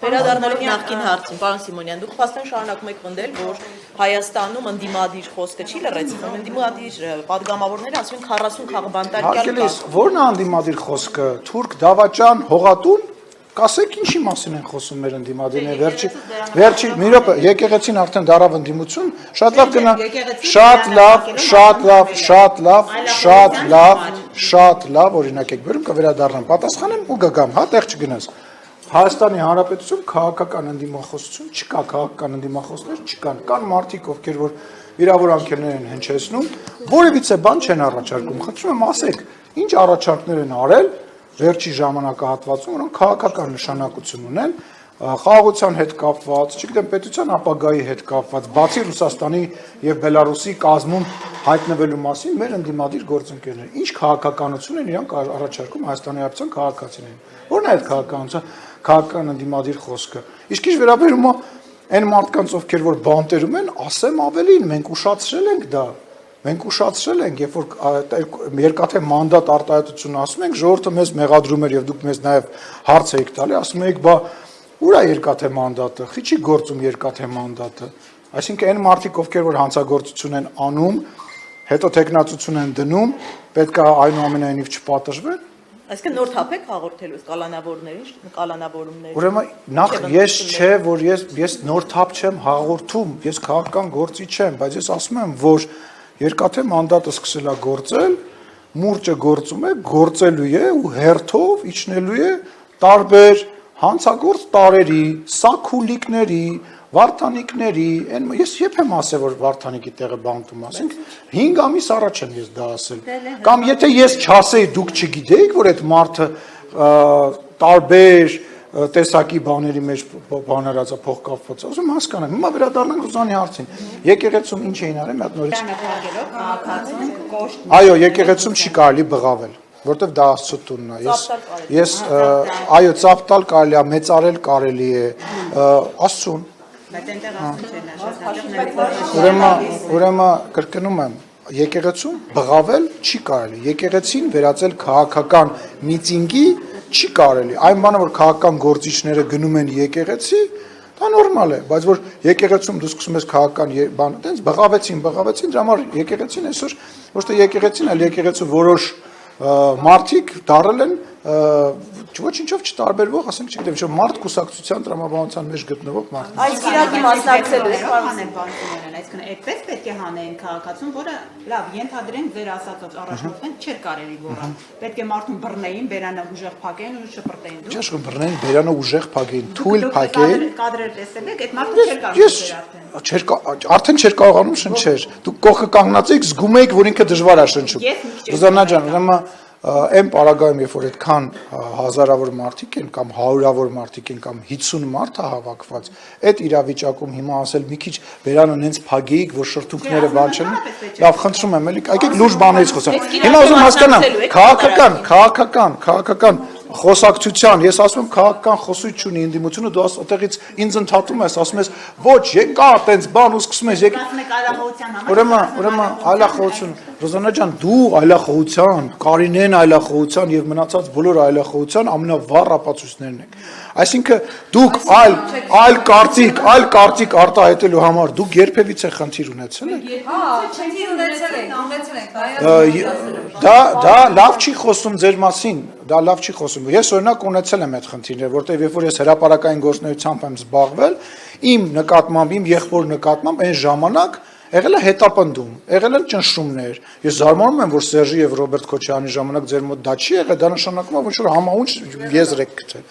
Վերադառնալով նախկին հարցին, պարոն Սիմոնյան, դուք փաստորեն շարունակում եք պնդել, որ Հայաստանում ընդդիմադիր խոսքը չի լրացվում, ընդդիմադիր падգամավորները ասում են 40 քաղբանտարկյալ կա։ Ո՞րն է ընդդիմադիր խոսքը, թուրք, դավաճան, հողատուն, կասեք ինչի մասին են խոսում մեր ընդդիմադիրները, վերջի մի րոպե, եկեղեցին արդեն դարավ ընդդիմություն, շատ լավ, օրինակ եք բերում, կվերադառնամ, պատասխանեմ ու կգամ, հա, տեղ չգնաս։ Հայաստանի Հանրապետություն քաղաքական ընդդիմախոսություն չկա, քաղաքական ընդդիմախոսներ չկան, կան մարդիկ, ովքեր որ վիրավորանքներ են հնչեցնում, որևիցե բան չեն առաջարկում, խնդրում եմ ասեք, ինչ առաջարկներ են արել վերջի ժամանակահատվածում, որոնք քաղաքական նշանակություն ունեն, խաղաղության հետ կապված, չգիտեմ, պետության ապագայի հետ կապված, բացի Ռուսաստանի եւ Բելարուսի կազմում հայտնվելու մասին մեր ընդդիմադիր գործընկերներ, ինչ քաղաքականություն են իրանք առաջարկում Հայաստանի Հանրապետության քաղաքացիներին։ Ո՞րն է այդ քաղաքականությունը, քաղաքական ընդդիմադիր խոսքը։ Իսկ ինչ վերաբերում է այն մարդկանց, ովքեր որ բանտերում են, ասեմ ավելին, մենք ուշացրել ենք դա։ Մենք ուշացրել ենք, երբ որ երկաթե մանդատ արտահայտություն ասում ենք, ժողովուրդը մեզ մեղադրում էր եւ դուք մեզ նաեւ հարց եք տալի, ասում եք, բա ուր է երկաթե մանդատը, խիչի գործում երկաթե մանդատը։ Այսինքն այն մարդիկ, ովքեր որ հանցագործություն են անում, հետո տեխնացություն են դնում, պետք է այնուամենայնիվ չպատժվեն։ Այսինքն նոր թափ եք հաղորդելու կալանավորներին, կալանավորումներին։ Ուրեմն նախ ես չէ, որ ես նոր թափ չեմ հաղորդում, ես քաղաքական գործիչ չեմ, բայց ես ասում եմ, որ երկաթե մանդատը սկսել է գործել, մուրճը գործում է, գործելու է ու հերթով իջնելու է տարբեր հանցագործ տարերի, սաքուլիկների, վարդանիկների, ես երբ եմ ասել, որ վարդանիկի տեղը բանտում ասենք, 5 ամիս առաջ եմ ես դա ասել, կամ եթե ես չասեի, դուք չգիտեիք, որ այդ մարդը տարբեր տեսակի բաների մեջ բանարածա փոխկապված, ասում հասկանանք, հիմա վերադառնանք Ռուզանի հարցին, եկեղեցում ինչ էին արել, մի հատ նորից, այո, եկեղեցում չի կարելի բղավել, որտեվ դա Աստծո տունն է, այո, ծափ տալ կարելի է, մեծարել կարելի է, Աստծուն, ուրեմն կրկնում եմ, եկեղեցում բղավել չի կարելի, եկեղեցին վերածել քաղաքական միտինգի չի կարելի, այն բանը, որ քաղաքական գործիչները գնում են եկեղեցի, դա նորմալ է, բայց որ եկեղեցում դու սկսում ես քաղաքական բան, տենց բղավեցին, դրա համար եկեղեցին այսօր ոչ թե եկեղեցին, այլ եկեղեցու որոշ մարդիկ դարել են ոչինչով չտարբերվող, ասենք չգիտեմ, ինչ մարդ կուսակցության տրամաբանության մեջ գտնվող մարդ։ Այս իրակի մասնակցելու եք այսինքն այդպես պետք է հանեին քաղաքացուն, որը լավ, ենթադրենք ձեր ասածով առաջնորդեն չէր կարելի ոռան։ Պետք է մարդուն բռնեին, բերանը ուժեղ փակեին ու շպրտեին։ Ինչ ասում բռնեին, բերանը ուժեղ փակեին, թույլ փակեին։ Կադրեր տեսել եք, այդ մարդը չէր կարող արդեն չէր կարողանում շնչեր։ Դուք կողքը կանգնած եք, զգում եք, որ ինքը դժվար է շնչում։ Ռուզաննա ջան, ուրեմն այն պարագայում, երբ որ այդքան հազարավոր մարդիկ են կամ հարյուրավոր մարդիկ են կամ 50 մարդ է հավաքված, այդ իրավիճակում հիմա ասել մի քիչ բերանը նենց փագեիք, որ շրթունքները բան չեն, լավ, խնդրում եմ, էլի, եկեք լուրջ բաներից խոսանք։ Հիմա ուզում հասկանամ, քաղաքական խոսակցության, ես ասում եմ քաղաքական խոսույթ չունի ընդդիմությունը, դու այդտեղից ինձ ընդհատում ես, ասում ես, ոչ, եկա, տենց բան ու սկսում ես, ուրեմն այլախոհություն, Ռոզաննա ջան, դու այլախոհության, Կարինեն այլախոհության եւ մնացած բոլոր այլախոհության ամենավառ ապացույցներն եք։ Այսինքն դուք այլ կարծիք արտահայտելու համար դուք երբևիցե խնդիր ունեցել եք։ Խնդիր ունեցել ենք, Դա լավ չի խոսում ձեր մասին, դա լավ չի խոսում։ Ես օրինակ ունեցել եմ այդ խնդիրները, որտեղ երբ որ ես հրապարակային գործունեությամբ եմ զբաղվել, իմ նկատմամբ, իմ եղբոր նկատմամբ այն ժամանակ եղել է հետապնդում, եղել են ճնշումներ։ Ես զարմանում եմ, որ Սերժի եւ Ռոբերտ Քոչարյանի ժամանակ ձեր մոտ դա չի եղել, դա նշանակում է, որ ինչ-որ համահունչ եզր եք գցել։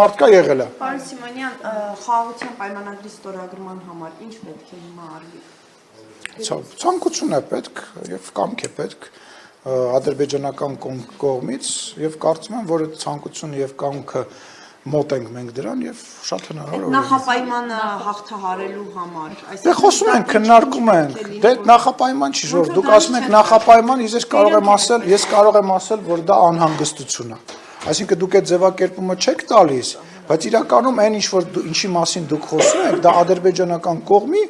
Մարդկա եղել է։ Պարոն Սիմոնյան, խաղաղության պայմանագրի ստորագրման համար ինչ պետք է հիմա արվի։ Ցանկություն է պետք եւ կամք է պետք ադրբեջանական կողմից եւ կարծում եմ, որ այդ ցանկությունը եւ կամքը մոտ ենք մենք դրան եւ շատ հնարավոր է նախապայմանը հաղթահարելու համար, այսինքն խոսում ենք, քննարկում ենք, դե նախապայման չի ժողով, դուք ասում եք նախապայման, ես կարող եմ ասել, որ դա անհանգստություն է, այսինքն դուք այդ ձևակերպումը չեք տալիս, բայց իրականում այն ինչի մասին դուք խոսում եք, դա ադրբեջանական կողմի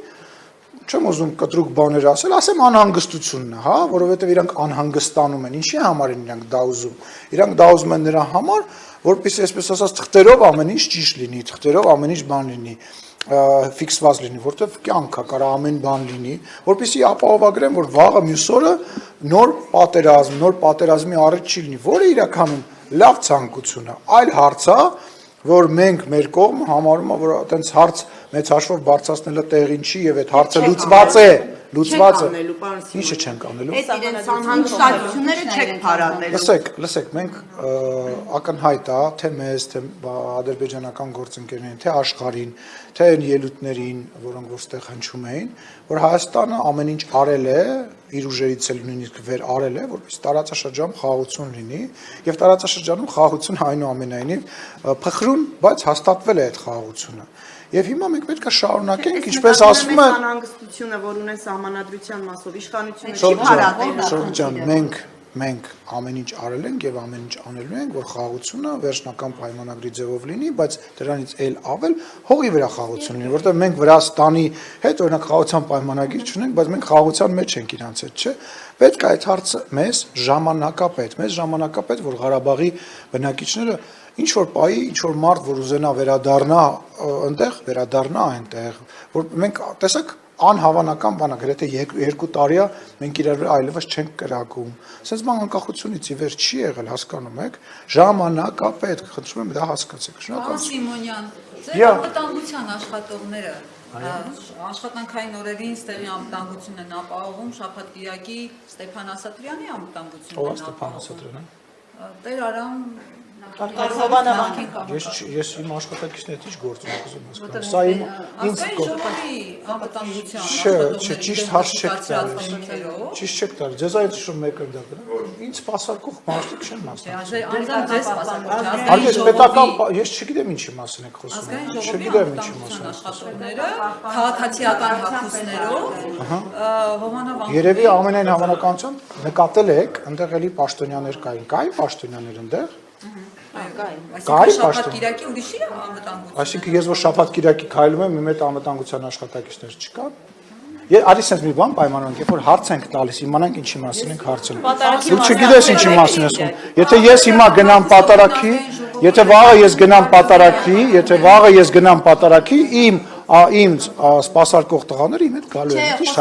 չեմ ուզում կտրուկ բաներ ասեմ անհանգստությունն է, հա, որովհետև իրանք անհանգստանում են։ Ինչի համար են իրանք դա ուզում։ Իրանք դա ուզում են նրա համար, որպեսզի այսպես ասած թղթերով ամեն ինչ ճիշտ լինի, թղթերով ամեն ինչ բան լինի, ֆիքսված լինի, որտեղ կյանք է, կարող ամեն բան լինի, որպեսզի ապահովագրեն, որ վաղը մյուս օրը նոր պատերազմի առիթ չի լինի, որը իրականում լավ ցանկություն է, այլ հարց է, որ մենք մեր կողմը համարում է, որ այտենց հարց մեծ հաշվով բարձրացնելը տեղին չի եւ այդ հարցը լուծված է, ինչը չենք անելու։ Այդ իրենց անհանգստությունները չեք փարատելու։ Լսեք, մենք ակնհայտ է, թե մեզ, թե ադրբեջանական գործընկերներին, թե աշխարհին, թե այն ելույթներին, որոնք որտեղ հնչում էին, որ Հայաստանը ամեն ինչ արել է, իր ուժերից էլ նույնիսկ վեր արել է, որպես տարածաշրջանում խաղաղություն լինի, եւ տարածաշրջանում խաղաղություն այնուամենայնիվ փխրուն, բայց հաստատվել է այդ խաղաղությունը։ Եվ հիմա մենք պետք է շարունակենք, ինչպես ասվում է, անհանգստությունը, որ ունեն սահմանադրության մասով, իշխանությունը չի փարատել։ Շրջան, մենք ամեն ինչ արել ենք եւ ամեն ինչ անելու ենք, որ խաղաղությունը վերջնական պայմանագրի ձևով լինի, բայց դրանից էլ ավել հողի վրա խաղաղություն լինի, որտեղ մենք Վրաստանի հետ օրինակ խաղաղության պայմանագիր չունենք, բայց մենք խաղաղության մեջ ենք իրանց հետ, չէ՞։ Պետք է այդ հարցը մեզ ժամանակապետ, որ Ղարաբաղի բնակիչները ինչ որ պայի, ինչ որ մարդ, որ ուզենա վերադառնա այնտեղ, որ մենք տեսակ անհավանական բան է, գրեթե 2 տարի է մենք իրար այլևս չենք կրակում։ Սենց բան անկախությունից ի վեր չի եղել, հասկանում եք, ժամանակապետ, խնդրում եմ դա հասկացեք։ Պարոն Սիմոնյան, ձեր անվտանգության աշխատողները աշխատանքային օրերին ստեղի անվտանգությունն են ապահովում, շաբաթ-կիրակի Ստեփան Ասատրյանի անվտանգությունն են ապահովում։ Տեր Արամ Ես իմ աշխատակիցներից ինչ գործ եմ ուզում հասկանալ։ Սա ինձ ճիշտ հարց չեք տալիս։ Ճիշտ չեք տալիս։ Ձեզ այդ շուտ մեկը դա գնա։ Ինձ սպասարկող մարդիկ չեն մասնակցում։ Ես պետական, ես չգիտեմ ինչի մասին եք խոսում։ Չգիտեմ ինչի մասին։ Աշխատողները քաղաքացիական հագուստներով Երևի ամենայն հավանականությամբ նկատել եք, այնտեղ էլի պաշտոնյաներ կային պաշտոնյաներ այնտեղ։ Այսինքն շաբաթ-կիրակի ուրիշի անվտանգություն։ Այսինքն ես որ շաբաթ-կիրակի քայլում եմ, իմ հետ անվտանգության աշխատակիցներ չկան։ Արի sense մի բան պայմանավորենք, երբ որ հարց ենք տալիս, իմանանք ինչի մասին ենք հարցնում։ Դու չգիտես ինչի մասին ես խոսում։ Եթե ես հիմա գնամ պատարակի, եթե վաղը ես գնամ պատարակի, իմ սպասարկող տղաները իմ հետ գալու են, ճիշտ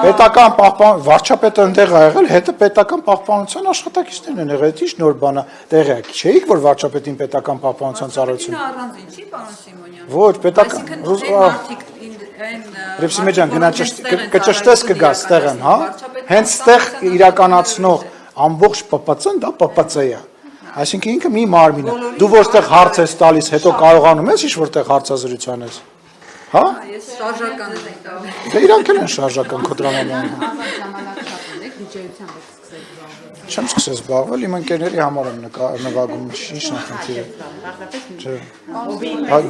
պետական պահպան վարչապետը այնտեղ ա եղել, հետը պետական պահպանության աշխատակիցներն են եղել, ճիշտ նոր բանը տեղյակ չէիք, որ վարչապետին պետական պահպանության ծառայություն։ Առանց ինչի, պարոն Սիմոնյան։ Ոչ, պետական Ռեփսիմեջան կճշտես կգաս ստեղ եմ, հա։ Հենց ստեղ իրականացնող ամբողջ ՊՊՑ-ն դա ՊՊՑ է։ Այսինքն ինքը մի մարմին է։ Դու որտեղ հարց ես տալիս, հետո կարողանում ես ինչ որտեղ հարցազրույցան ես։ Հա։ Ես շարժական եմ տալիս։ Դե իրանք են շարժական քոտրոնական։ Չեմ սկսել զբաղվել, իմ ընկերների համար եմ նվագում, ի՞նչն է խնդիրը։ Չէ։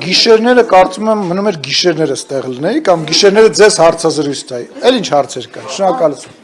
Գիշերները կարծում եմ մնում էր գիշերները ստեղ լինեի կամ գիշերները ձեզ հարցազրույց տայի։ Էլ ինչ հարցեր կան։ Շնորհակալություն։